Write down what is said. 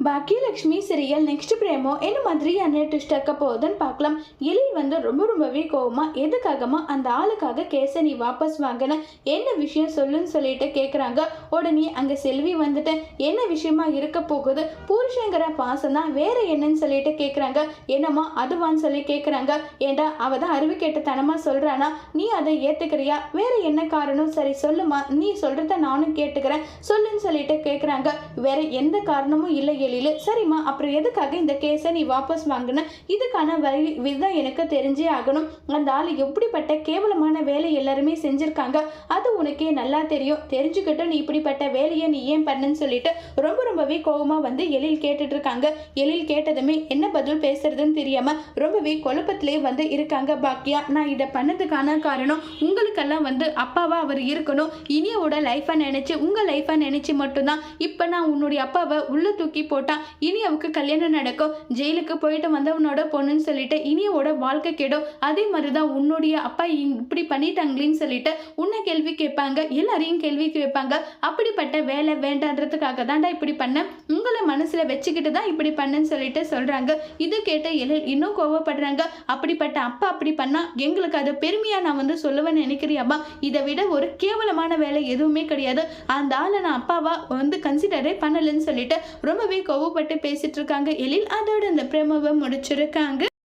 Baakiyalakshmi serial next பிரேமோ என்ன மாதிரியான twist இருக்க போகுதுன்னு பார்க்கலாம். எழில் ரொம்பவே கோவமா எதுக்காகமா அந்த ஆளுக்காக கேஸை நீ வாபஸ் வாங்கின, என்ன விஷயம் சொல்லுன்னு சொல்லிட்டு கேட்குறாங்க. உடனே அங்கே செல்வி வந்துட்டு என்ன விஷயமா இருக்க போகுது, புருஷங்கிற பாசம் தான் வேற என்னன்னு சொல்லிட்டு கேட்குறாங்க. என்னம்மா அதுவான்னு சொல்லி கேட்குறாங்க. ஏண்டா அவ தான் அறிவு கேட்ட தனமா சொல்றானா, நீ அதை ஏற்றுக்கிறியா, வேற என்ன காரணம், சரி சொல்லுமா, நீ சொல்றத நானும் கேட்டுக்கிறேன் சொல்லுன்னு சொல்லிட்டு கேட்குறாங்க. வேற எந்த காரணமும் இல்லை எழில், சரிம்மா அப்புறம் எதுக்காக இந்த கேஸை நீ வாபஸ் வாங்கின, இதுக்கான விதம் எனக்கு தெரிஞ்சே ஆகணும். அந்த ஆள் எப்படிப்பட்ட கேவலமான வேலை எல்லாருமே செஞ்சிருக்காங்க, அது உனக்கே நல்லா தெரியும், தெரிஞ்சுக்கிட்டு நீ இப்படிப்பட்ட வேலையை நீ ஏன் பண்ணுன்னு சொல்லிட்டு ரொம்பவே கோபமா எழில் கேட்டுட்டு இருக்காங்க. எழில் கேட்டதுமே என்ன பதில் பேசுறதுன்னு தெரியாம ரொம்பவே குழப்பத்திலே இருக்காங்க பாக்கியா. நான் இதை பண்ணதுக்கான காரணம் உங்களுக்கெல்லாம் அப்பாவா அவர் இருக்கணும், இனியோட லைஃபை நினைச்சு உங்க லைஃபை நினைச்சு மட்டும்தான் இப்ப நான் உன்னுடைய அப்பாவை உள்ள தூக்கி போட்டான், இனி அவருக்கு கல்யாணம் நடக்கும், ஜெயிலுக்கு போயிட்டு வந்தவனோட பொண்ணுன்னு சொல்லிட்டு இனியோட வாழ்க்கை கெடும், அதே மாதிரிதான் உன்னுடைய அப்பா இப்படி பண்ணிட்டாங்களேன்னு சொல்லிட்டு உன்னை கேள்வி கேட்பாங்க, எல்லாரையும் கேள்வி கேட்பாங்க. அப்படிப்பட்ட வேலை வேண்டான்றதுக்காக தான்டா இப்படி பண்ண, உங்களை மனசுல வச்சுக்கிட்டு தான் இப்படி பண்ணன்னு சொல்லிட்டு சொல்றாங்க. இது கேட்ட எழில் இன்னும் கோவப்படுறாங்க. அப்படிப்பட்ட அப்பா அப்படி பண்ணா எங்களுக்கு அது பெருமையா நான் சொல்லுவேன்னு நினைக்கிறியாமா, இதை விட ஒரு கேவலமான வேலை எதுவுமே கிடையாது, அந்த ஆளை நான் அப்பாவா கன்சிடரே பண்ணலன்னு சொல்லிட்டு ரொம்பவே கோவப்பட்டு பேசிட்டு இருக்காங்க எழில். அதோட இந்த பிரேமவை முடிச்சிருக்காங்க.